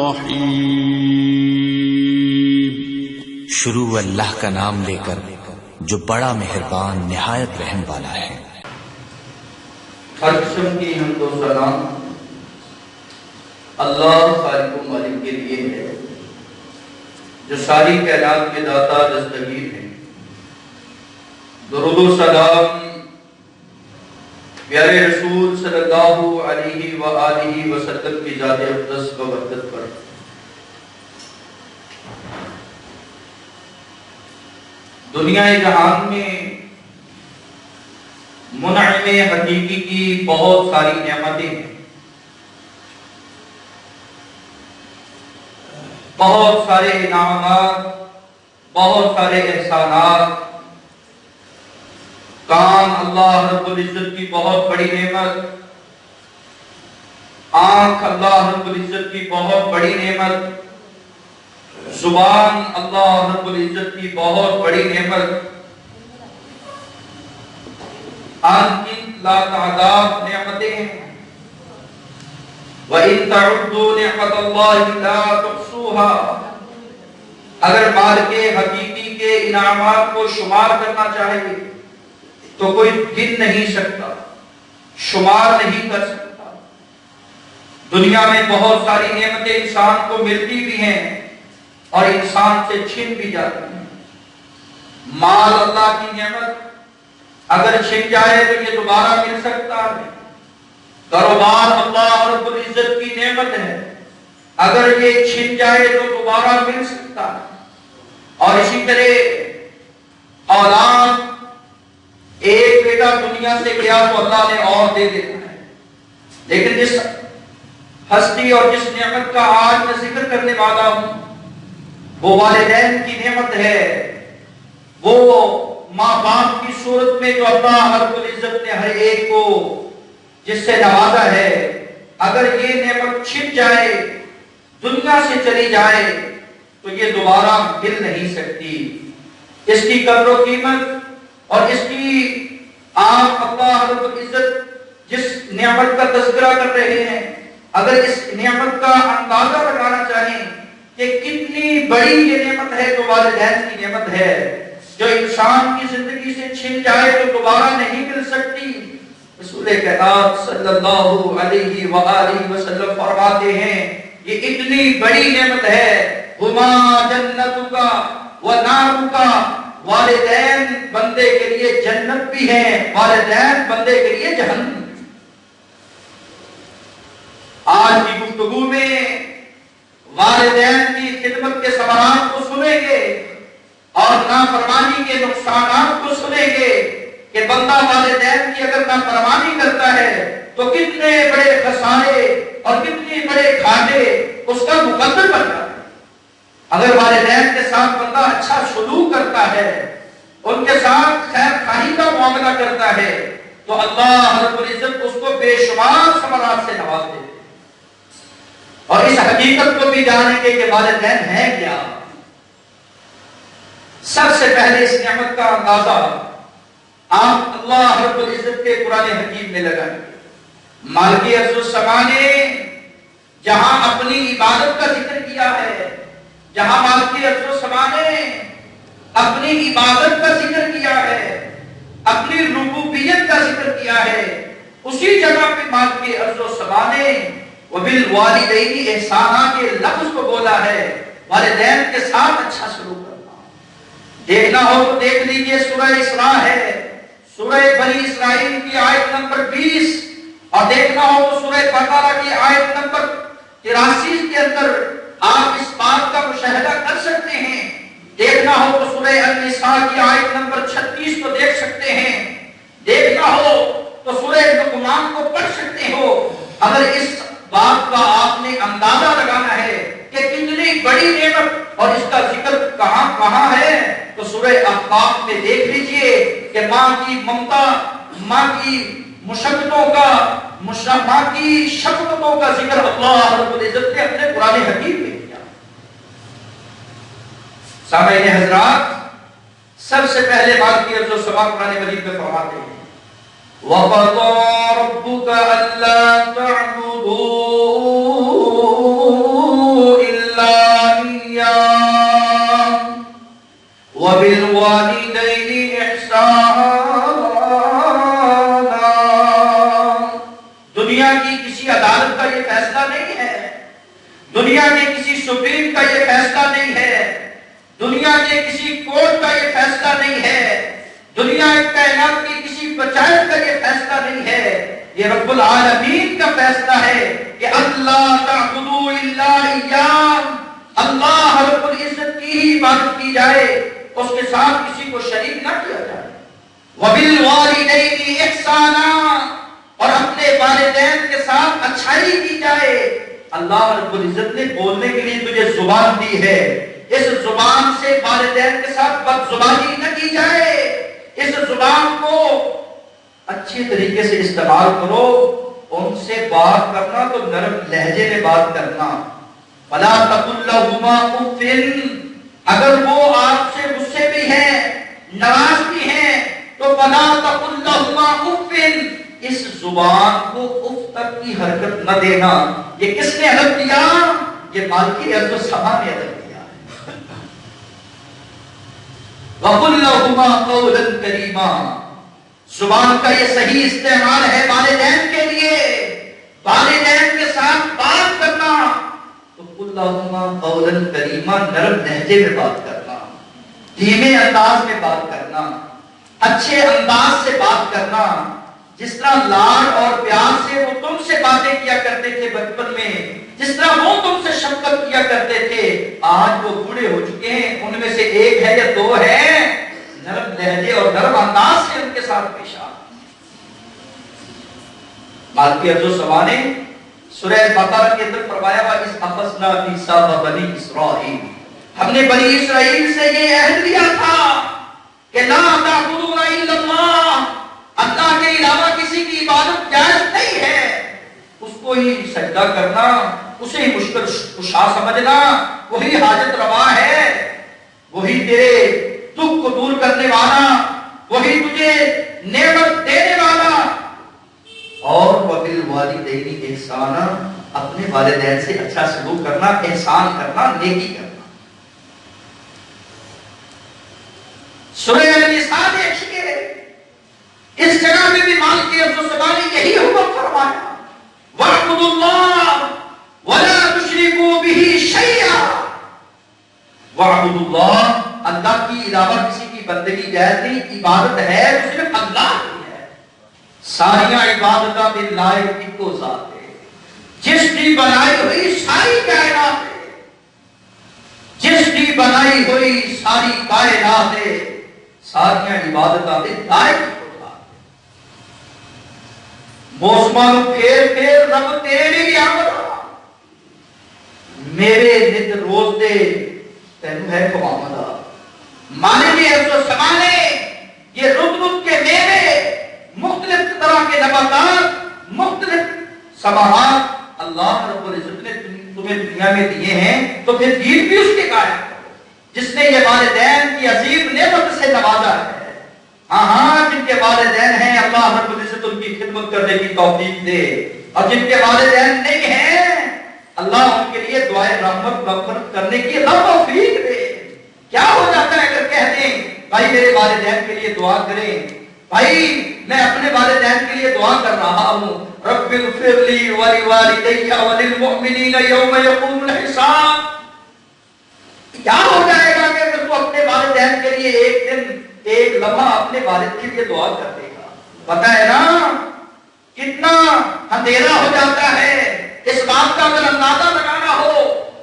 الرحیم۔ شروع اللہ کا نام لے کر جو بڑا مہربان نہایت رحم والا ہے۔ ہر قسم کی حمد و ثنا اللہ خالق و مالک کے لیے ہے، جو ساری کائنات کے داتا دستگیر ہیں۔ درود و سلام پیارے رسول صلی اللہ علیہ وآلہ وسلم کی ذات اقدس و برکت پر۔ دنیا جہان میں منعم حقیقی کی بہت ساری نعمتیں ہیں، بہت سارے انعامات، بہت سارے احسانات۔ کان اللہ رب العزت کی بہت بڑی نعمت، آنکھ اللہ رب العزت کی بہت بڑی نعمت، زبان اللہ رب العزت کی بہت بڑی نعمت، لا تعداد نعمتیں ہیں۔ وَإِن تَعُدُّوا نِعْمَتَ اللَّهِ لَا تُحْصُوهَا، اگر مالک حقیقی کے انعامات کو شمار کرنا چاہیے تو کوئی گن نہیں سکتا، شمار نہیں کر سکتا۔ دنیا میں بہت ساری نعمتیں انسان کو ملتی بھی ہیں اور انسان سے چھن بھی جاتی ہیں۔ مال اللہ کی نعمت، اگر چھن جائے تو یہ دوبارہ مل سکتا ہے۔ کاروبار اللہ رب العزت کی نعمت ہے، اگر یہ چھن جائے تو دوبارہ مل سکتا ہے۔ اور اسی طرح اولاد، ایک بیٹا دنیا سے گیا تو اللہ نے اور دے دیتا ہے، لیکن جس ہستی اور جس نعمت کا آج میں ذکر کرنے والا ہوں وہ والدین کی نعمت ہے۔ وہ ماں باپ کی صورت میں جو اللہ رب العزت نے ہر ایک کو جس سے نوازا ہے، اگر یہ نعمت چھن جائے، دنیا سے چلی جائے تو یہ دوبارہ مل نہیں سکتی۔ اس کی قدر و قیمت اور اس کی آپ اللہ رب العزت جس نعمت کا تذکرہ کر رہے ہیں، اگر اس نعمت کا اندازہ لگانا چاہیں کہ کتنی بڑی یہ نعمت ہے جو والدین کی نعمت ہے، جو انسان کی زندگی سے چھن جائے تو دوبارہ نہیں مل سکتی۔ رسول کائنات صلی اللہ علیہ وآلہ وسلم فرماتے ہیں یہ اتنی بڑی نعمت ہے، ہما جنتک و نارک، والدین بندے کے لیے جنت بھی ہیں، والدین بندے کے لیے جہنم۔ آج کی گفتگو میں والدین کی خدمت کے ثمرات کو سنیں گے اور نافرمانی کے نقصانات کو سنیں گے کہ بندہ والدین کی اگر نافرمانی کرتا ہے تو کتنے بڑے خسارے اور کتنے بڑے گھاٹے اس کا مقدر بنتا ہے۔ اگر والدین کے ساتھ بندہ اچھا سلوک کرتا ہے، ان کے ساتھ خیر خواہی کا معاملہ کرتا ہے تو اللہ رب العزت اس کو بے شمار ثمرات سے نواز دیتے ہیں۔ اور اس حقیقت کو بھی جانیں گے کہ والدین ہیں کیا۔ سب سے پہلے اس نعمت کا اندازہ آپ اللہ رب العزت کے قرآن حکیم میں لگائیں گے۔ مالک ارض و سما نے جہاں اپنی عبادت کا ذکر کیا ہے، جہاں مالک ارض و سما نے اپنی عبادت کا ذکر کیا ہے، اپنی ربوبیت کا ذکر کیا ہے، اسی جگہ پہ مالک ارض و سما نے وبالوالدین احسانا کے لفظ کو بولا ہے، والدین کے ساتھ اچھا سلوک کرنا۔ دیکھنا ہو تو دیکھ لیجئے، سورہ اسراء ہے، سورہ بنی اسرائیل کی آیت نمبر 20، اور دیکھنا ہو تو سورہ بقرہ کی آیت نمبر 83 کے اندر آپ اس بات کا مشاہدہ کر سکتے ہیں۔ دیکھنا ہو تو سورہ النساء کی آیت نمبر 36 کو دیکھ سکتے ہیں۔ دیکھنا ہو تو سورہ لقمان کو پڑھ سکتے ہو۔ اگر اس بات کا آپ نے اندازہ لگانا ہے کہ کتنی بڑی نعمت اور اس کا ذکر کہاں کہاں ہے تو سورہ احقاف میں دیکھ لیجئے کہ ماں کی ممتا، ماں کی مشقتوں کا، ماں کی شفقتوں کا ذکر اللہ رب العزت نے اپنے قرآن حکیم میں کیا۔ سامعین حضرات، سب سے پہلے بات کی ارض و سما قرآن مجید میں فرماتے ہیں وَقَضَى رَبُّكَ أَلَّا تَعْبُدُوا دنیا کے کسی سپریم کا یہ فیصلہ نہیں ہے، دنیا کے کسی کورٹ کا یہ فیصلہ نہیں ہے، دنیا کائنات کی کسی پنچایت کا یہ فیصلہ نہیں ہے، یہ رب العالمین کا فیصلہ ہے کہ اللہ تعبدوا الا اياه، اللہ رب العزت کی ہی عبادت کی جائے، اس کے ساتھ کسی کو شریک نہ کیا جائے۔ وبالوالدین احسانا، اور اپنے والدین کے ساتھ اچھائی کی جائے۔ اللہ رب العزت نے بولنے کے لیے تجھے زبان دی ہے، اس زبان سے والدین کے ساتھ بد زبانی نہ کی جائے، اس زبان کو اچھے طریقے سے استعمال کرو، ان سے بات کرنا تو نرم لہجے میں بات کرنا۔ فلا تقل لهما اف، اگر وہ آپ سے غصے بھی ہیں، ناراض بھی ہیں، تو فلا تقل لهما اف، اس زبان کو اف تک کی حرکت نہ دینا۔ یہ کس نے ادب دیا؟ یہ مالکی عز و سما نے ادب دیا۔ وَقُلْ لَهُمَا قَوْلًا كَرِيمًا، زبان کا یہ صحیح استعمال ہے والدین کے لیے، والدین کے ساتھ بات کرنا تو قُلْ لَهُمَا قَوْلًا كَرِيمًا، نرم لہجے میں بات کرنا، دھیمے انداز میں بات کرنا، اچھے انداز سے بات کرنا۔ جس طرح لاڈ اور پیار سے وہ تم سے باتیں کیا کرتے تھے بچپن میں، جس طرح وہ تم سے شفقت کیا کرتے تھے، آج وہ بوڑھے ہو چکے ہیں، ان میں سے ایک ہے یا دو ہے، نرم لہجے اور نرم انداز سے ان کے ساتھ پیش آ۔ مالکی عز و سما نے سورہ بقرہ کے اندر فرمایا وَإِذْ أَخَذْنَا مِيثَاقَ بَنِي إِسْرَائِيلَ، ہم نے بنی اسرائیل سے یہ عہد لیا تھا کہ لا تعبدون الا اللہ، اللہ کے علاوہ کسی کی عبادت جائز نہیں ہے، اس کو ہی سجدہ کرنا، اسے ہی مشکل کشا سمجھنا، وہی حاجت روا ہے، وہی تیرے دکھ کو دور کرنے والا، وہی تجھے نعمت دینے والا۔ اور وبالوالدین احسانا، اپنے والدین سے اچھا سلوک کرنا، احسان کرنا، نیکی کرنا۔ سورہ النساء دیکھیے، اس جگہ میں بھی مالکی عز و سما نے یہی حکم فرمایا وَاعْبُدُوا اللَّهَ وَلَا تُشْرِكُوا بِهِ شَيْئًا، وَاعْبُدُوا اللَّهَ، اللہ کی علاوہ کسی کی بندگی جائز نہیں، عبادت ہے تو صرف اللہ کی ہے۔ ساریاں عبادتاں باللہ ایکو ذات ہے، جس کی بنائی ہوئی ساری کائنات ہے، جس کی بنائی ہوئی ساری کائنات ہے، ساریاں عبادتاں باللہ موسمان پھیر پھیر رب تیری بھی آمدہ، میرے نت روز دے تینو ہے کو آمدہ۔ مالکی عز و سما نے یہ رت رت کے میوے، مختلف طرح کے نباتات، مختلف سماحات اللہ رب العزت نے تمہیں دنیا میں دیے ہیں، تو پھر دین بھی اس کے قائم کرو، جس نے یہ والدین کی عظیم نعمت سے نوازا ہے۔ ہاں جن کے والدین ہیں اللہ رب العزت ان کی خدمت کرنے کی توفیق دے، اور جن کے والدین نہیں ہیں اللہ ان کے لیے دعائے رحمت مغفرت کرنے کی توفیق دے۔ کیا ہو جاتا ہے اگر کہہ دیں بھائی میرے والدین کے لیے دعا کریں، بھائی میں اپنے والدین کے لیے دعا کر رہا ہوں، رب اغفر لی ولوالدی وللمؤمنین یوم یقوم الحساب۔ کیا ہو جائے گا کہ اگر تو اپنے والدین کے لیے ایک دن ایک لمحہ اپنے والد کے لیے دعا کر دے گا؟ پتہ ہے نا کتنا اندھیرا ہو جاتا ہے۔ اس بات کا اگر اندازہ لگانا ہو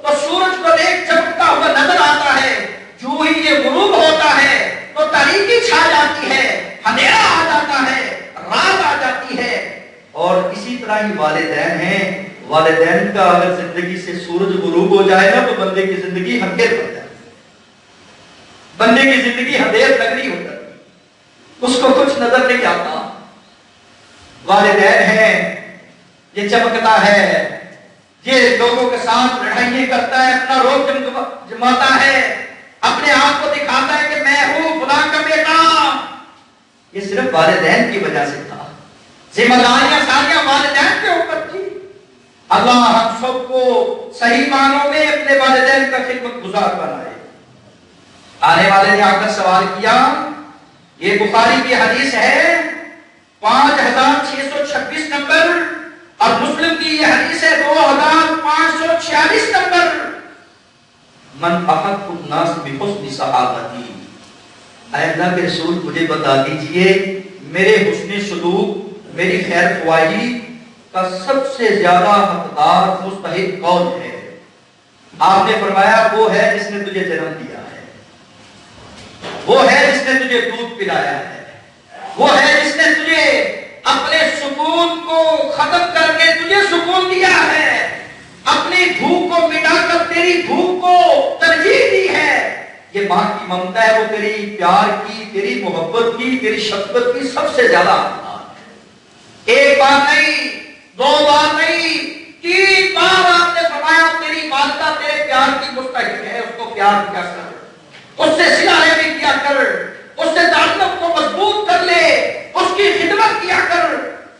تو سورج کو ایک چمکتا ہوا نظر آتا ہے، جو ہی یہ غروب ہوتا ہے تو تاریکی چھا جاتی ہے، اندھیرا آ جاتا ہے، رات آ جاتی ہے۔ اور اسی طرح ہی والدین ہیں، والدین کا اگر زندگی سے سورج غروب ہو جائے نا تو بندے کی زندگی اندھیر پڑ جائے، بندے کی زندگی اندھیر لگ رہی ہوتا ہے، اس کو کچھ نظر نہیں آتا۔ والدین ہیں، یہ چمکتا ہے، یہ لوگوں کے ساتھ لڑائیاں کرتا ہے، اپنا روب جماتا ہے، اپنے آپ کو دکھاتا ہے کہ میں ہوں خدا کا بیٹا۔ یہ صرف والدین کی وجہ سے تھا، ذمہ داریاں ساریاں والدین کے اوپر تھی۔ اللہ ہم سب کو صحیح معنوں میں اپنے والدین کا خدمت گزار بنائے۔ آنے والے نے آ کر سوال کیا، یہ بخاری کی حدیث ہے 5626 نمبر، اور مسلم کی یہ حدیث ہے 2546 نمبر۔ من احق الناس بحسن صحابتی، اے اللہ کے رسول مجھے بتا دیجئے میرے حسن سلوک، میری خیر خواہی کا سب سے زیادہ حقدار مستحق کون ہے؟ آپ نے فرمایا وہ ہے جس نے تجھے جنم دیا ہے، وہ ہے جس نے تجھے دودھ پلایا ہے، وہ ہے جس نے تجھے اپنے سکون کو ختم کر کے تجھے سکون دیا ہے، اپنی بھوک کو مٹا کر تیری بھوک کو ترجیح دی ہے۔ یہ ماں کی ممتا ہے، وہ تیری پیار کی، تیری محبت کی، تیری شفقت کی سب سے زیادہ حقدار ہے۔ ایک بار نہیں، دو بار نہیں، 3 بار آپ نے فرمایا تیری والدہ تیرے پیار کی مستحق ہے، اس کو پیار کیا کر، اس سے صلہ رحمی کیا کر، اس سے تعلق کو مضبوط کر لے، اس کی خدمت کیا کر۔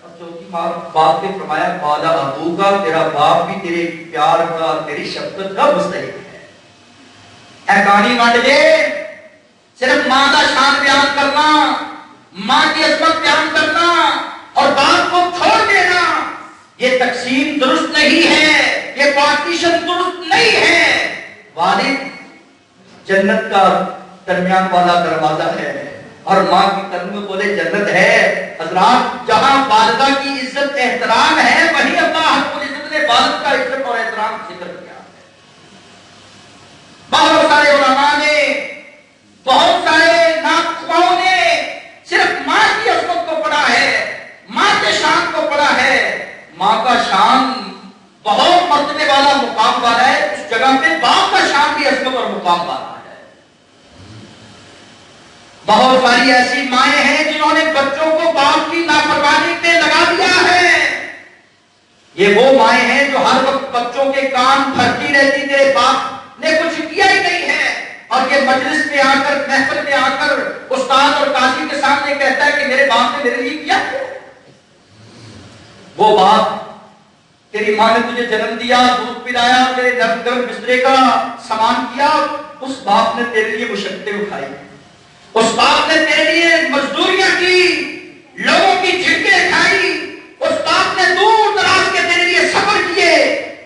اور چوتھی بات نے فرمایا قال ابوکا، تیرا باپ بھی تیرے پیار کا، تیری شفقت کا مستحق ہے۔ اے کہانی بانٹ دے، صرف ماں کا شان بیان کرنا، ماں کی عظمت بیان کرنا اور باپ کو چھوڑ دینا، یہ تقسیم درست نہیں ہے، یہ پارٹیشن درست نہیں ہے۔ والد جنت کا درمیان والا دروازہ ہے اور ماں کی قدم بولے جنت ہے۔ حضرات جہاں والدہ کی عزت احترام ہے، وہیں اللہ رب العزت نے والد کا عزت اور احترام ذکر کیا ہے۔ بہت سارے علماء نے، بہت سارے ناخواؤں نے صرف ماں کی عظمت کو پڑھا ہے، ماں کے شان کو پڑھا ہے۔ ماں کا شان بہت مرتبے والا، مقام والا ہے، اس جگہ پہ باپ کا شان بھی عظمت اور مقام والا ہے۔ بہت ساری ایسی مائیں ہیں جنہوں نے بچوں کو باپ کی نافرمانی پہ لگا دیا ہے۔ یہ وہ مائیں ہیں جو ہر وقت بچوں کے کان بھرتی رہتی، تیرے باپ نے کچھ کیا ہی نہیں ہے، اور یہ مجلس میں آ کر، محفل میں آ کر استاد اور قاضی کے سامنے کہتا ہے کہ میرے باپ نے میرے لیے کیا ہے۔ وہ باپ، تیری ماں نے تجھے جنم دیا، دودھ پلایا، تیرے نرم گرم بسترے کا سامان کیا، اس باپ نے تیرے لیے مشقتیں اٹھائی، اس باپ نے تیرے لیے مزدوریاں کی، لوگوں کی جھٹکیں کھائی، اس باپ نے دور دراز کے تیرے لیے سفر کیے،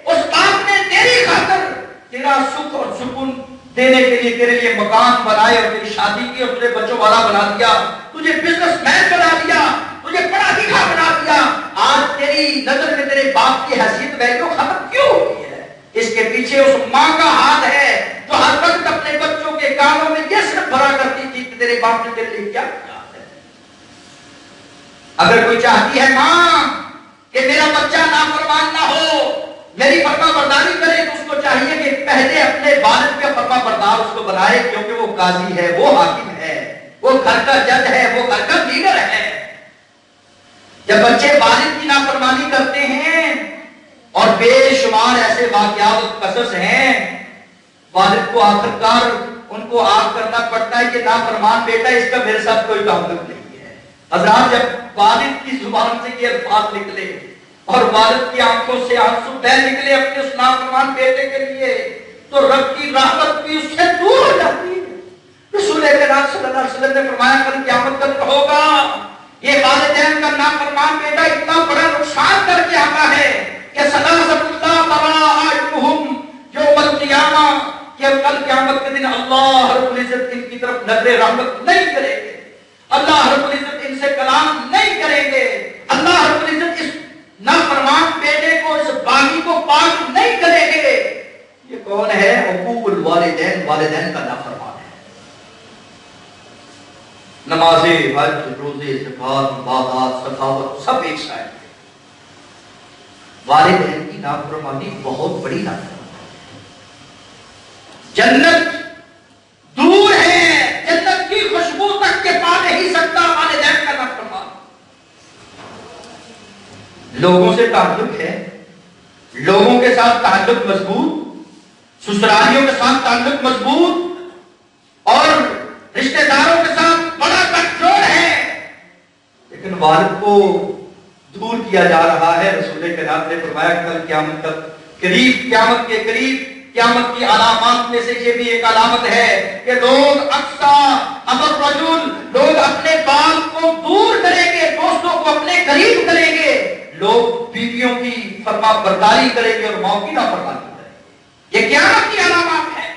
اس باپ نے تیری خاطر تیرا سکھ اور سکون دینے کے لیے تیرے لیے مکان بنائے اور تیری شادی کی اور تجھے بچوں والا بنا دیا، تجھے بزنس مین بنا دیا، تجھے پڑھا لکھا بنا دیا۔ آج تیری نظر میں تیرے باپ کی حیثیت ویلیو ختم کیوں ہوئی ہے؟ اس کے پیچھے اس ماں کا ہاتھ ہے جو ہر وقت اپنے بچوں کے کانوں میں یہ صرف بھرا کرتی تھی کہ تیرے باپ نے تیرے لیے کیا کیا ہے۔ اگر کوئی چاہتی ہے ماں کہ میرا بچہ نافرمان نہ ہو، میری فرما برداری کرے، تو اس کو چاہیے کہ پہلے اپنے والد کا فرما بردار اس کو بنائے، کیونکہ وہ قاضی ہے، وہ حاکم ہے، وہ گھر کا جج ہے، وہ گھر کا لیڈر ہے۔ جب بچے والد کی نافرمانی کرتے ہیں، اور بے شمار ایسے واقعات و قصص ہیں، والد کو آخرکار ان کو آگ کرنا پڑتا ہے کہ نافرمان بیٹا، اس کا میرے ساتھ کوئی تعلق نہیں ہے۔ حضرات جب والد کی زبان سے یہ الفاظ نکلے اور والد کی آنکھوں سے آنسو بہہ نکلے اپنے اس نافرمان بیٹے کے لیے، تو رب کی رحمت بھی اس سے دور ہو جاتی ہے۔ رسول اکرم صلی اللہ علیہ وسلم نے فرمایا کل قیامت کا دن ہوگا، یہ والدین کا نافرمان بیٹا اتنا بڑا نقصان کر کے آتا ہے کہ ثلاثۃ لا ترى اعینہم یوم القیامہ، کہ کل قیامت کے دن اللہ رب العزت ان کی طرف نظر رحمت نہیں کریں گے، اللہ رب العزت ان سے کلام نہیں کریں گے، اللہ رب العزت اس نافرمان بیٹے کو، اس باغی کو پاک نہیں کریں گے۔ یہ کون ہے؟ عقوق الوالدین، والدین کا نافرمان ہے۔ نمازیں، حج، روزے، زکات، عبادات، سخاوت سب ایک سائے ہے۔ والدین کی نافرمانی بہت بڑی نافرمانی ہے۔ جنت دور ہے، جنت کی خوشبو تک کے پا نہیں سکتا والدین کا نافرمان۔ لوگوں سے تعلق ہے، لوگوں کے ساتھ تعلق مضبوط، سسرالیوں کے ساتھ تعلق مضبوط اور رشتہ داروں کے ساتھ بڑا کنٹرول ہے، لیکن والد کو دور کیا جا رہا ہے۔ رسول کرام نے فرمایا کل قیامت کا قریب، قیامت کے قریب، قیامت کی علامات میں سے یہ بھی ایک علامت ہے کہ لوگ الرجل، لوگ اپنے بال کو دور کریں گے، دوستوں کو اپنے قریب کریں گے، لوگ بیویوں کی فرما برداری کریں گے اور ماں کی نافرمانی کریں گے۔ یہ قیامت کی علامات ہے۔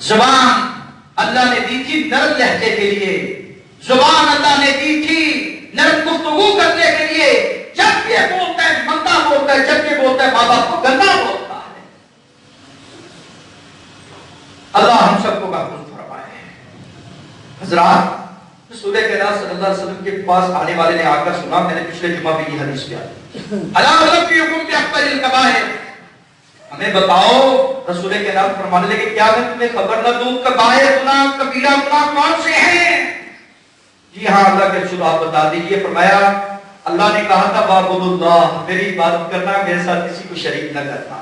زبان اللہ نے دی تھی نرم لہجے کے لیے، زبان اللہ نے دی تھی نرم گفتگو کرنے کے لیے، جب یہ بولتا ہے مندا بولتا ہے، جب یہ بولتا ہے ماں باپ کو گندا بولتا ہے۔ اللہ ہم سب کو محفوظ فرمائے۔ حضرات، رسول کریم صلی اللہ علیہ وسلم کے پاس آنے والے نے آ کر سنا، میں نے پچھلے جمعہ بھی یہ حدیث بیان، الا انبئکم باکبر الکبائر، ہمیں بتاؤ، رسول کریم فرمانے لگے کیا میں تمہیں خبر نہ دوں کبائر گناہ کبیرہ گناہ کون سے ہیں؟ جی ہاں اللہ کے رسول آپ بتا دیجئے۔ فرمایا اللہ نے کہا تھا وَاعْبُدُوا اللَّهَ، میری عبادت کرنا، میرے ساتھ کسی کو شریک نہ کرنا۔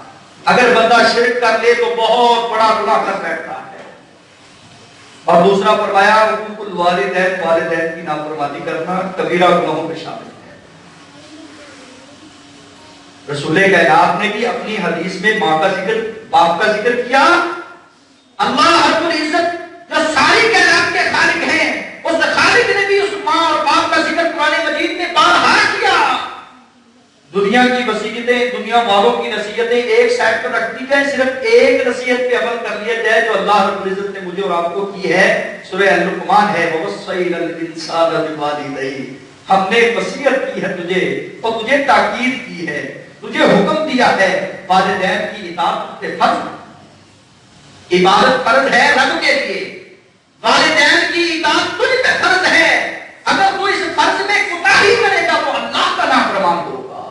اگر بندہ شرک کر لے تو بہت بڑا گناہ کر بیٹھتا ہے۔ اور دوسرا فرمایا حقوق الوالدین، والدین کی نافرمانی کرنا کبیرہ گناہوں میں شامل ہے۔ رسول کائنات نے بھی اپنی حدیث میں ماں کا ذکر، باپ کا ذکر کیا۔ اللہ رب العزت جو ساری کائنات کے خالق ہیں، اس خالق نے بھی اس ماں اور باپ کا ذکر قرآن مجید میں بارہا کیا۔ دنیا کی وصیتیں، دنیا والوں کی نصیحتیں ایک سائڈ پر رکھ دی جائے، صرف ایک نصیحت پہ عمل کر لیا جائے جو اللہ رب العزت نے مجھے اور آپ کو کی ہے، سورہ الرحمن ہے، وَوَصَّيْنَا الْإِنسَانَ بِوَالِدَيْهِ، ہم نے وصیت کی ہے تجھے اور تجھے تاکید کی ہے، تجھے حکم دیا ہے والدین کی اطاعت پہ فرض، عبادت فرض ہے رب کے لیے، والدین کی اطاعت تجھ پہ فرض ہے۔ اگر تو اس فرض میں کوتاہی کرے گا تو اللہ کا نافرمان ہوگا۔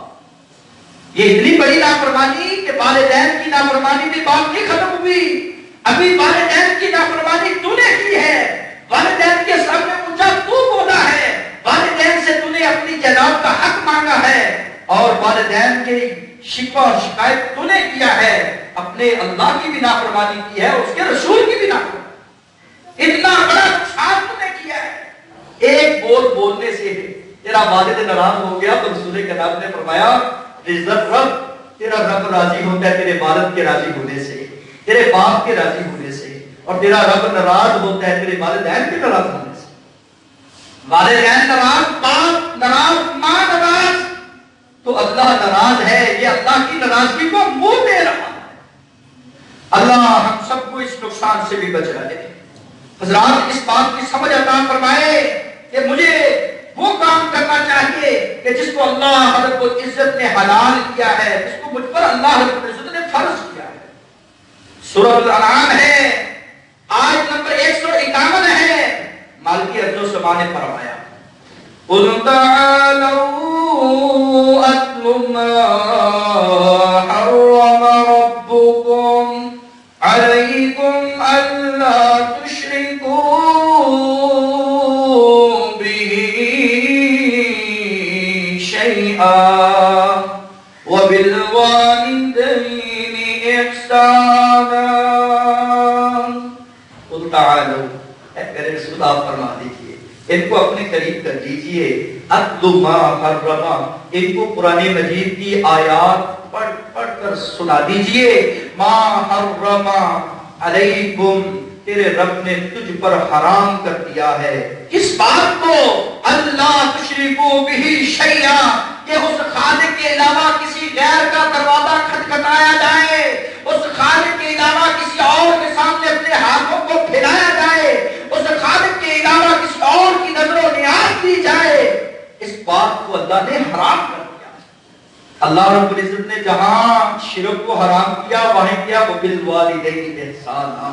یہ اتنی بڑی نافرمانی کہ والدین کی نافرمانی بھی بات نہیں ختم ہوئی، ابھی والدین کی نافرمانی تو نے کی ہے، والدین کے سامنے اونچا تو بولا ہے، والدین سے تو نے اپنی جناب کا حق مانگا ہے، اور والدین کے شکوہ اور شکایت تو نے کیا ہے، اپنے اللہ کی بھی نافرمانی کی ہے، اس کے رسول کی بھی نافرمانی، اتنا بڑا نقصان تو نے کیا ہے۔ ایک بول بولنے سے تیرا والد ناراض ہو گیا تو رسول کریم نے فرمایا عزت رب، تیرا رب راضی ہوتا ہے تیرے والد کے راضی ہونے سے، تیرے باپ کے راضی ہونے سے، اور تیرا رب ناراض ہوتا ہے تیرے والدین کے ناراض ہونے سے۔ والدین ناراض، باپ ناراض، ماں ناراض تو اللہ ناراض ہے، یہ اللہ کی ناراضگی کو منہ دے رہا ہے۔ اللہ ہم سب کو اس نقصان سے بھی بچا لے۔ حضرات اس بات کی سمجھ عطا فرمائے کہ مجھے وہ کام کرنا چاہیے کہ جس کو اللہ رب العزت نے حلال کیا ہے، جس کو مجھ پر اللہ رب العزت نے فرض کیا ہے۔ سورہ الانعام ہے، آیت نمبر 151 ہے، مالکی ارض و سما نے فرمایا قُلْ تَعَالَوْا أَتْلُ مَا حَرَّمَ رَبُّكُمْ عَلَيْكُمْ أَلَّا تُشْرِكُوا وَبِالْوَالِدَيْنِ إِحْسَانًا۔ قُلْ تَعَالَوْا، اے میرے رسول آپ فرما دیجئے، ان کو اپنے قریب کر دیجئے، اَتْلُ مَا حَرَّمَ، ان کو قرآن مجید کی آیات پڑھ کر سنا دیجئے۔ مَا حَرَّمَ عَلَيْكُمْ، تیرے رب نے تجھ پر حرام کر دیا ہے، اس بات کو اللہ تشرکوا بہ شیئا، کہ اس خالق کے علاوہ کسی غیر کا دروازہ کھٹکھٹایا جائے، اس خالق کے علاوہ کسی اور کے سامنے اپنے ہاتھوں کو پھیلایا جائے، اس خالق کے علاوہ کسی اور کی نظر و نیاز دی جائے، اس بات کو اللہ نے حرام کر دیا۔ اللہ رب العزت نے جہاں شرک کو حرام کیا وہیں کیا وبالوالدین احسانا،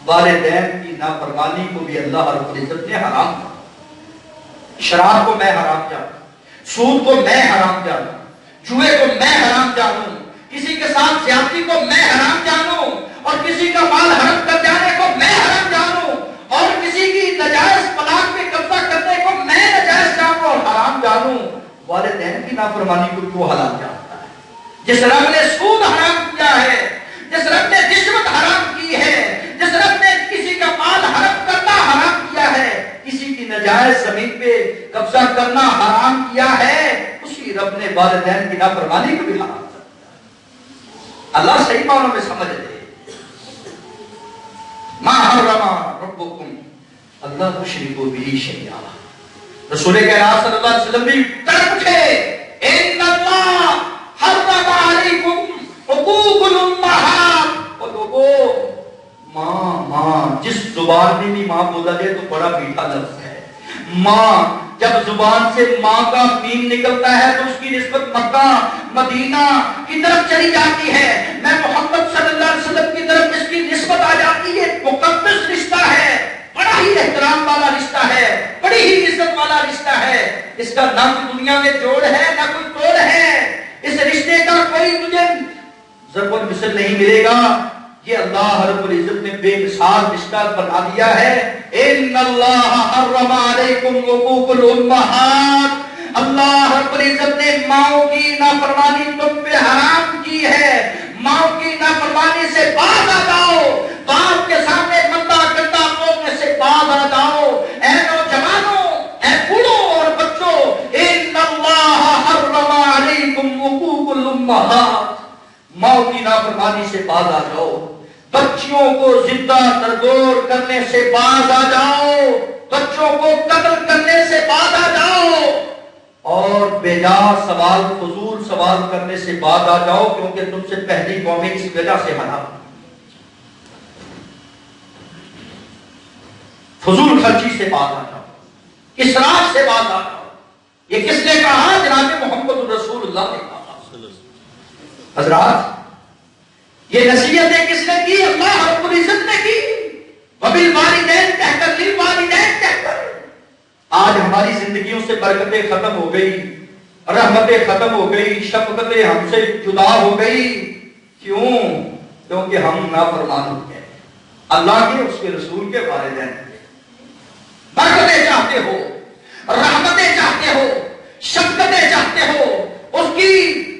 والدین کی نافرمانی کو بھی اللہ رب العزت نے حرام کیا۔ شراب کو میں حرام جانوں، سود کو میں حرام جانوں، جوئے کو میں حرام جانوں، کسی کے ساتھ زیادتی کو میں حرام جانوں، اور کسی کا مال حرام کر جانے کو میں حرام جانوں، اور کسی کی نجائز طلاق پہ قبضہ کرنے کو میں نجائز جانوں اور حرام جانوں، والدین کی نافرمانی کو کیوں حلال جانتا ہے؟ جس رب نے سود حرام کیا ہے، جس رب نے رشوت حرام کی ہے، جس رب نے کسی کا مال حرام کرنا حرام کیا ہے، کسی کی نجائز زمین پہ قبضہ کرنا حرام کیا ہے، اسی رب نے والدین کی نافرمانی کو بھی حرام کر دیا۔ اللہ صحیح معنوں میں سمجھ لے، ما حرم ربکم اللہ تشرکوا بہ شیئا۔ رسول کائنات صلی اللہ علیہ وسلم بھی تڑپ اٹھے، ان اللہ حرم علیکم حقوق الامہات، اور لوگوں ماں زبان میں بھی ماں بولا جائے تو بڑا میٹھا لفظ ہے. ماں جب زبان سے ماں کا میم نکلتا ہے تو اس کی نسبت مکہ مدینہ کی طرف چلی جاتی ہے. میں محمد صلی اللہ علیہ وسلم کی طرف اس کی نسبت آ جاتی ہے. مقدس رشتہ ہے, بڑا ہی احترام والا رشتہ ہے, بڑی ہی عزت والا رشتہ ہے. اس کا نہ دنیا میں جوڑ ہے نہ کوئی توڑ ہے. اس رشتے کا کوئی تجھے ضرب المثل نہیں ملے گا. یہ اللہ رب العزت نے بے مثال رشتہ بنا دیا ہے. ان اللہ حرم علیکم حقوق الامہات, اللہ رب العزت نے ماؤں کی نافرمانی تم پہ حرام کی ہے. ماؤں کی نافرمانی سے باز آ جاؤ, باپ کے سامنے بندہ کرتا بولنے سے باز آ جاؤ. اے نوجوانوں, اے بوڑھوں اور بچوں, ان اللہ حرم علیکم حقوق الامہات, ماؤں کی نافرمانی سے باز آ جاؤ. بچیوں کو زندہ تردور کرنے سے باز آ جاؤ, بچوں کو قتل کرنے سے باز آ جاؤ, اور بیجا سوال فضول سوال کرنے سے باز آ جاؤ, کیونکہ تم سے پہلی قومیں اس وجہ سے ہلاک. فضول خرچی سے باز آ جاؤ, اسراف سے باز آ جاؤ. یہ کس نے کہا؟ جناب محمد رسول اللہ نے کہا. حضرات, یہ نصیحتیں کس نے کی؟ اللہ رب العزت نے کی. وبالوالدین کہہ کر, للوالدین کہہ کر. آج ہماری زندگیوں سے برکتیں ختم ہو گئی, رحمتیں ختم ہو گئی, شفقتیں ہم سے جدا ہو گئی. کیوں؟ کیونکہ ہم نافرمان ہو گئے اللہ کے, اس کے رسول کے والدین کے. برکتیں چاہتے ہو, رحمتیں چاہتے ہو, شفقتیں چاہتے ہو, اس کی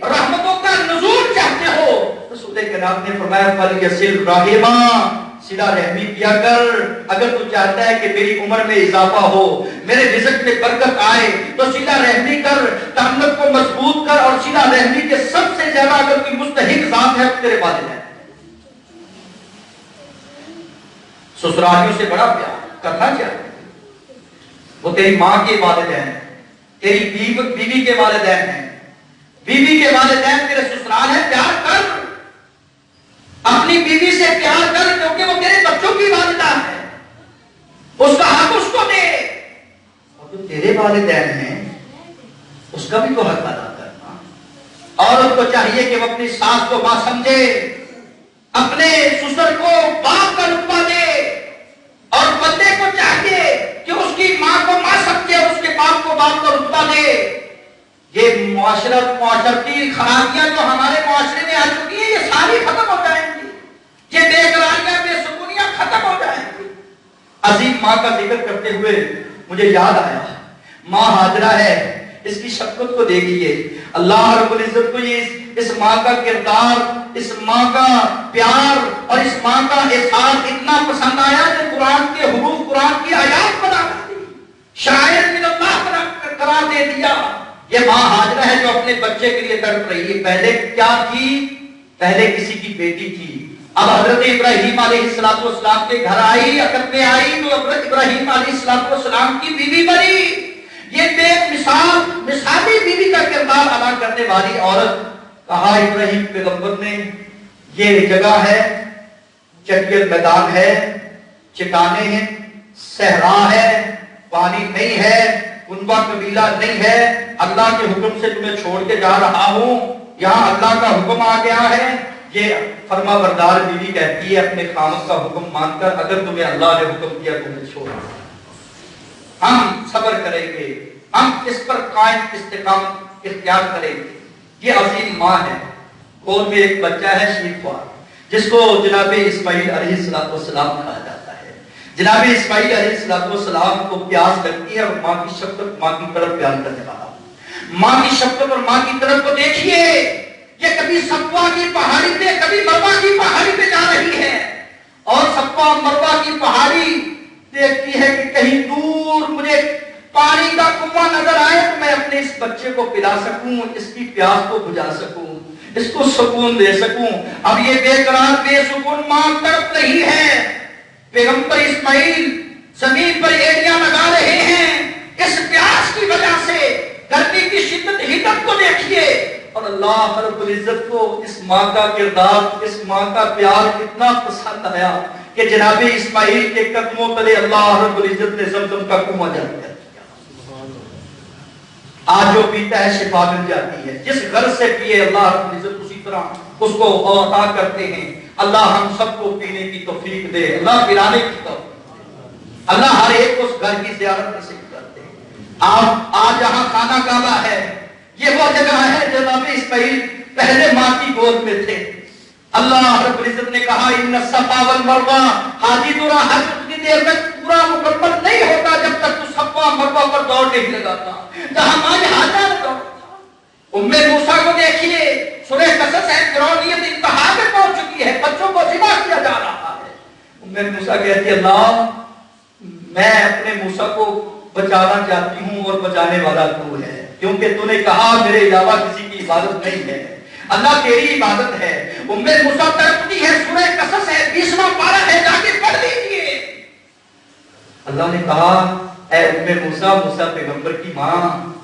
رحمتوں کا نزول چاہتے ہو, رسول کریم نے فرمایا فلیصل رحمہ, صلہ رحمی کیا کر. اگر تو چاہتا ہے کہ میری عمر میں اضافہ ہو, میرے رزق میں برکت آئے, تو صلہ رحمی کر, تعلق کو مضبوط کر. اور صلہ رحمی کے سب سے زیادہ اگر کوئی مستحق ذات ہے تو تیرے والدین. سسرالیوں سے بڑا پیار کرنا چاہیے. وہ تیری ماں کے والدین ہیں, تیری بیوی کے والدین ہیں, بیوی کے والدین تیرے سسرال ہیں. پیار کر, اپنی بیوی سے پیار کر, کیونکہ وہ تیرے بچوں کی والدہ ہے. اس کا حق اس کو دے. اور جو تیرے والدین ہیں اس کا بھی تو حق ادا کرنا. عورت کو چاہیے کہ وہ اپنی ساس کو ماں سمجھے, اپنے سسر کو باپ کا رتبہ دے, اور بندے کو چاہیے کہ اس کی ماں کو ماں سمجھے, اس کے باپ کو باپ کا رتبہ دے. یہ معاشرتی خرابیاں جو ہمارے معاشرے میں آ چکی ہیں, یہ ساری ختم ہو جائیں گی. یہ بے قراریاں, بے سکونیاں ختم ہو جائیں گی. عظیم ماں کا ذکر کرتے ہوئے مجھے یاد آیا, ماں حاضرہ ہے, اس کی شفقت کو دیکھیے. اللہ رب العزت کو یہ اس ماں کا کردار, اس ماں کا پیار اور اس ماں کا احساس اتنا پسند آیا کہ قرآن کے حروف, قرآن کی آیات بنا دی, شاعر من اللہ قرار دے دیا. یہ ماں حاضرہ ہے جو اپنے بچے کے لیے تڑپ رہی ہے. پہلے کیا تھی؟ پہلے کسی کی بیٹی تھی. اب حضرت ابراہیم علیہ السلام کے گھر آئی, عقد میں آئی تو حضرت ابراہیم علیہ السلام کی بیوی بنی. یہ بے مثالی بیوی کا کردار ادا کرنے والی عورت. کہا ابراہیم پیغمبر نے, یہ جگہ ہے, چٹیل میدان ہے, چٹانیں ہیں, صحرا ہے, پانی نہیں ہے, کنبہ قبیلہ نہیں ہے, اللہ کے حکم سے تمہیں چھوڑ کے جا رہا ہوں, یہاں اللہ کا حکم آ گیا ہے. یہ فرما بردار بیوی کہتی ہے اپنے خامد کا حکم مان کر, اگر تمہیں اللہ نے حکم کیا تمہیں چھوڑا, ہم صبر کریں گے, ہم اس پر قائم استقامت اختیار کریں گے. یہ عظیم ماں ہے. گود میں ایک بچہ ہے شیخوار, جس کو جناب اسماعیل علیہ السلام کہا جاتا ہے. جناب اسماعیل علیہ السلام کو پیاس لگتی ہے, اور ماں کی شفقت, ماں کی طرف پیار کرنے والا, ماں کی شفقت اور ماں کی طرف کو دیکھیے. یہ کبھی صفا کی پہاڑی پہ, کبھی مروا کی پہاڑی پہ جا رہی ہے, اور صفا مروا کی پہاڑی دیکھتی ہے کہ کہیں دور مجھے پانی کا کنواں نظر آئے تو میں اپنے اس بچے کو پلا سکوں, اس کی پیاس کو بجھا سکوں, اس کو سکون دے سکوں. اب یہ بے قرار بے سکون ماں تڑپ رہی ہے. پیغمبر اسماعیل زمین پر ایڑیاں لگا رہے ہیں اس پیاس کی وجہ سے. گرمی کی شدت حدت کو دیکھیے, اور اللہ رب العزت کو اس ماں کا کردار, اس ماں کا پیار اتنا پسند آیا کہ جناب اسماعیل کے قدموں تلے اللہ رب العزت نے زمزم کا کنواں جاری کر دیا. آج جو پیتا ہے شفا مل جاتی ہے. جس غرض سے پیے اللہ رب العزت اسی طرح اس کو عطا کرتے ہیں. اللہ ہم سب کو پینے کی توفیق دے, اللہ پلانے کی توفیق, اللہ ہر ایک کو اس گھر کی زیارت نصیب کرتے ہیں. آپ آج جہاں خانہ کعبہ ہے یہ وہ جگہ ہے جناب اسماعیل پہلے ماں کی گود میں تھے. اللہ رب العزت نے کہا ان الصفا والمروہ, حاجی ترا حج اتنی دیر تک پورا مکمل نہیں ہوتا جب تک تو صفا مروہ پر دوڑ نہیں لگاتا. جہاں ماں حاجہ نے دوڑا تھا. ام موسیٰ کو دیکھیے, سورہ قصص ہے, فرعونیت انتہا پہ پہنچ چکی ہے, بچوں کو ذبح کیا جا رہا ہے. ام موسیٰ کہتی ہے اللہ میں اپنے موسیٰ کو بچانا چاہتی ہوں اور بچانے والا تو ہے, کیونکہ تو نے کہا میرے علاوہ کسی کی عبادت نہیں ہے, اللہ تیری عبادت ہے. ام موسیٰ تڑپتی ہے, سورہ قصص ہے 20واں پارہ ہے, جا کے پڑھ لیجیے. اللہ نے کہا اے ام موسیٰ, موسیٰ پیغمبر کی ماں,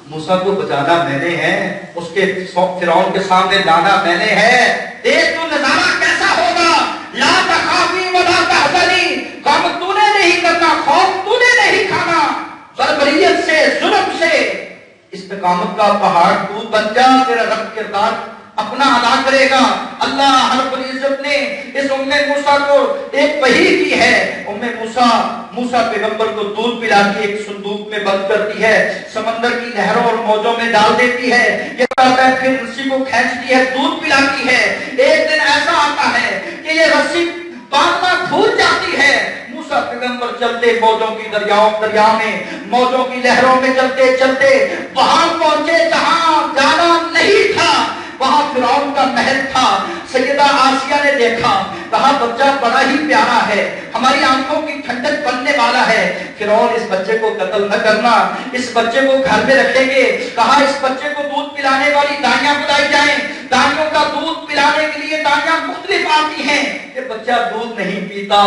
موسیٰ کو بچانا میں نے ہے, اس کے فرعون کے سامنے لانا میں نے ہے. دیکھ تو نظارہ کیسا ہوگا. لا تخافی ولا تحزنی, غم تو نے نہیں کرنا, خوف تو نے نہیں کھانا. بربریت سے, ظلم سے استقامت کا پہاڑ تو بن جا, تیرا رب کردار اپنا ادا کرے گا. اللہ رب العزت نے اس ام موسیٰ کو ایک وحی کی ہے. ام موسیٰ پیغمبر کو دودھ پلا کے ایک صندوق میں بند کرتی ہے, سمندر کی لہروں اور موجوں میں ڈال دیتی ہے. یہ پھر رسی کو کھینچتی ہے, دودھ پلاتی ہے. ایک دن ایسا آتا ہے کہ یہ رسی باندھنا بھول جاتی ہے. موسیٰ پیغمبر چلتے موجوں کی دریا میں, موجوں کی لہروں میں چلتے چلتے وہاں پہنچے جہاں جانا نہیں تھا. وہاں فرعون کا محل تھا. سیدہ آسیہ نے دیکھا, کہا بچہ بڑا ہی پیارا ہے, ہماری آنکھوں کی ٹھنڈک بننے والا ہے. فرعون اس بچے کو قتل نہ کرنا, اس بچے کو گھر میں رکھیں گے. کہا اس بچے کو دودھ پلانے والی دائیاں بلائی جائیں. دائیوں کا دودھ پلانے کے لیے دائیاں مختلف آتی ہیں. یہ بچہ دودھ نہیں پیتا.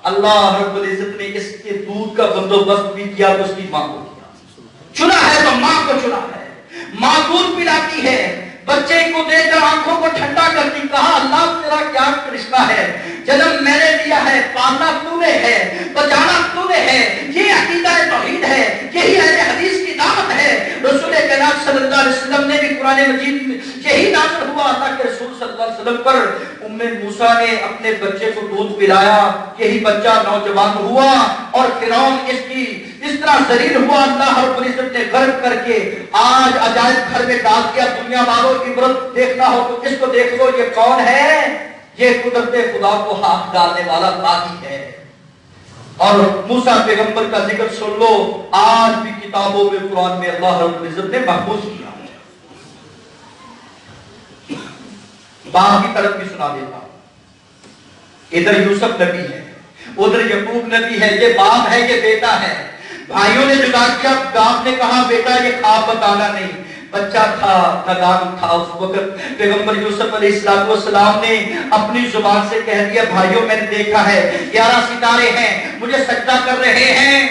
اللہ رب العزت نے اس کے دودھ کا بندوبست بھی کیا تو اس کی ماں کو کیا. چنا ہے تو ماں کو چنا ہے. ماں دودھ پلاتی ہے, بچے کو دیکھ کر آنکھوں کو ٹھنڈا کرتی. کہا اللہ تیرا کیا کرشمہ ہے, جنم میں نے دیا ہے, پالنا تو نے ہے, بچانا تو نے ہے. یہ عقیدہ توحید ہے, یہی اہل حدیث کی دعوت ہے. رسول کائنات صلی اللہ علیہ وسلم نے بھی قرآن مجید میں یہی نازل ہوا تھا کہ رسول صلی اللہ علیہ وسلم پر ام موسیٰ نے اپنے بچے کو دودھ پلایا. یہی بچہ نوجوان ہوا اور فرعون اس طرح ذلیل ہوا. اللہ رب العزت نے غرق کر کے آج عجائب گھر میں ڈال دیا. دنیا والوں عبرت دیکھنا ہو تو اس کو دیکھ لو, یہ کون ہے؟ یہ قدرت خدا کو ہاتھ ڈالنے والا باغی ہے. اور موسیٰ پیغمبر کا ذکر سن لو, آج بھی کتابوں میں قرآن میں اللہ رب العزت نے محفوظ کیا. باپ کی طرف بھی سنا دیتا ہوں. ادھر یوسف نبی ہے, ادھر یعقوب نبی ہے. یہ باپ ہے, یہ بیٹا ہے. بھائیوں نے جدا کیا. باپ نے کہا بیٹا یہ خواب بتانا نہیں. بچہ تھا, نادان تھا اس وقت. پیغمبر یوسف علیہ السلام نے اپنی زبان سے کہہ دیا بھائیوں میں نے دیکھا ہے 11 ستارے ہیں مجھے سجدہ کر رہے ہیں,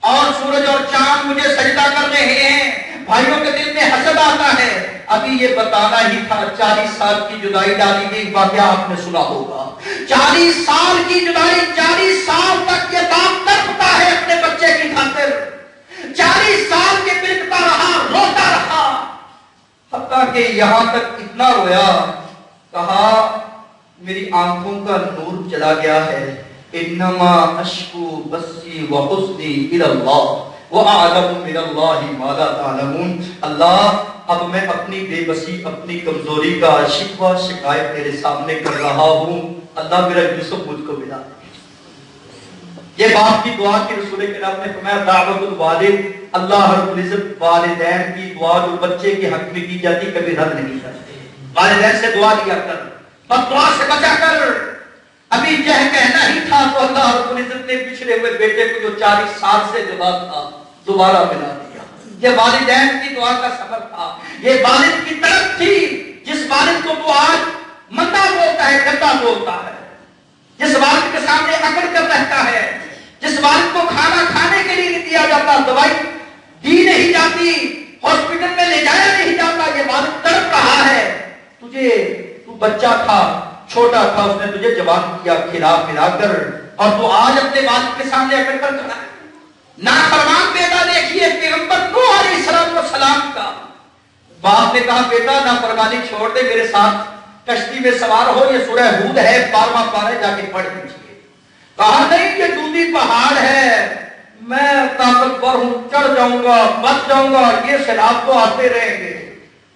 اور سورج اور چاند مجھے سجدہ کر رہے ہیں. بھائیوں کے دل میں حسد آتا ہے. ابھی یہ بتانا ہی تھا. 40 سال کی جدائی ڈالی گئی, واقعہ آپ نے سنا ہوگا. 40 سال کی جدائی, 40 سال تک یہ باپ تڑپتا ہے اپنے بچے کی خاطر. 40 سال کے بلکتا رہا, روتا رہا, حتیٰ کہ یہاں تک اتنا رویا, کہا میری آنکھوں کا نور چلا گیا ہے. انما اشکو بسی وحزنی الی اللہ وَأَعْلَمُ مِنَ اللَّهِ مَا لَا تَعْلَمُونَ. اللہ اب میں اپنی بے بسی, اپنی کمزوری کا شکوہ شکایت تیرے سامنے کر رہا ہوں. اللہ میرا یوسف مجھ کو ملا. یہ باپ کی دعا کی رسول کرام نے فرمایا دعوت الوالد, اللہ رب العزت والدین کی دعا جو بچے کے حق میں کی جاتی کبھی رد نہیں کرتے. والدین سے دعا لیا کر, بد دعا سے بچا کر. ابھی کہنا ہی تھا تو اللہ رب العزت نے پچھڑے ہوئے بیٹے کو جو 40 سال سے جدا تھا دوبارہ ملا دیا. یہ والدین کی دعا کا سبب تھا. یہ والد کی طرف تھی. جس والد کو تو آج مندہ بولتا ہے, گندا بولتا ہے, جس والد کے سامنے اکڑ کر رہتا ہے, جس والد کو کھانا کھانے کے لیے نہیں دیا جاتا, دوائی دی نہیں جاتی, ہاسپٹل میں لے جایا نہیں جاتا, یہ والد تڑپ رہا ہے. تو بچہ تھا, چھوٹا تھا اس نے تجھے جوان کیا کھلا پلا کر، اور تو آج اپنے والد کے سامنے اکڑ کر کھڑا ہے۔ نافرمان بیٹا دیکھیے پیغمبر نوح علیہ السلام کا، باپ نے کہا بیٹا نافرمانی چھوڑ دے، میرے ساتھ کشتی میں سوار ہو، یہ سورہ ہود ہے 12واں پارہ، جا کے پڑھ لیجیے۔ کہا نہیں یہ دودھی پہاڑ ہے، میں طاقتور ہوں، چڑھ جاؤں گا، بچ جاؤں گا، یہ سیلاب تو آتے رہیں گے۔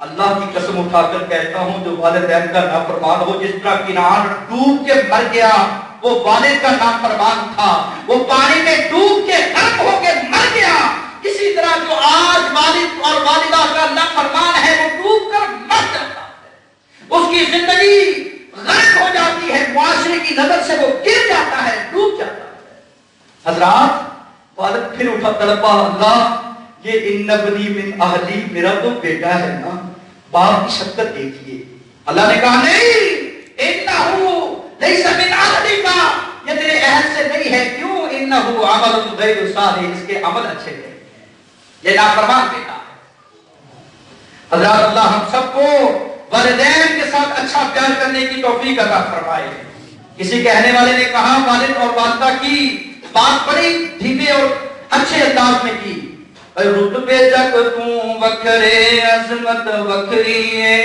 اللہ کی قسم اٹھا کر کہتا ہوں جو والدین کا نافرمان ہو، جس طرح کنعان ڈوب کے مر گیا، وہ والد کا نافرمان تھا، وہ پانی میں ڈوب کے غرق ہو کے مر گیا، اسی طرح جو آج والد اور والدہ کا نافرمان ہے وہ ڈوب کر مر جاتا ہے، اس کی زندگی غرق ہو جاتی ہے، معاشرے کی نظر سے وہ گر جاتا ہے، ڈوب جاتا ہے۔ حضرات والد پھر اٹھا تڑپا، اللہ یہ ان ابنی من اہلی، میرا تو بیٹا ہے نا، باپ کی شفقت دیکھیے۔ اللہ نے کہا نہیں، انہو لیس من اہلی کا، یہ تیرے اہل سے نہیں ہے، کیوں؟ انہو عمل غیر صالح، اس کے عمل اچھے نہیں، یہ نافرمان بیٹا ہے۔ حضرات اللہ ہم سب کو والدین کے ساتھ اچھا پیار کرنے کی توفیق عطا فرمائے۔ کسی کہنے والے نے کہا والد اور والدہ کی بات بڑی دھیمے اور اچھے انداز میں کی، رتبے تک توں وکھرے عظمت وکھری ہے،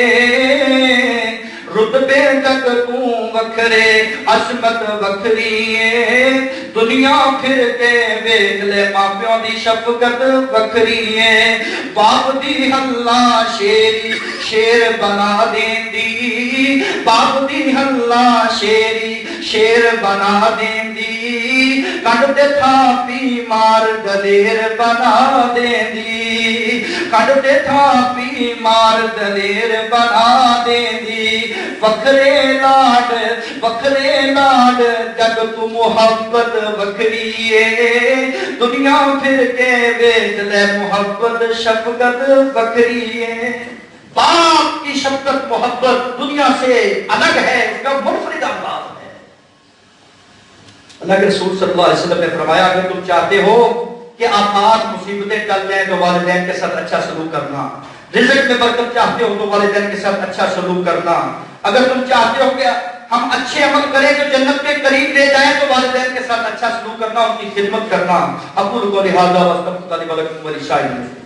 رتبے تک توں وکھرے عظمت وکھری ہے، دنیا پھر کے ویکھ لے ماں پیو دی شفقت وکھری ہے، باپ دی اللہ شیری شیر بنا دیندی، باپ دی اللہ شیری شیر بنا دیندی، کڈ تے تھا بیمار دلیر بنا دیندی، کڈ تے تھا بیمار دلیر بنا دیندی، وکھرے لاڈ جگ تو محبت وکھری ہے، دنیا پھر کے ویکھ لے محبت شفقت وکھری ہے۔ باپ کی شفقت محبت دنیا سے الگ ہے، اس کا منفرد انداز ہے۔ اللہ کے رسول صلی اللہ علیہ وسلم نے فرمایا اگر تم چاہتے ہو کہ آفات مصیبتیں ٹل جائیں تو والدین کے ساتھ اچھا سلوک کرنا، رزق میں برکت چاہتے ہو تو والدین کے ساتھ اچھا سلوک کرنا، اگر تم چاہتے ہو کہ ہم اچھے عمل کریں جو جنت کے قریب لے جائیں تو والدین کے ساتھ اچھا سلوک کرنا، ان کی خدمت کرنا۔ اقول قولی ھذا واستغفر اللہ لي ولکم ولسائر المسلمین۔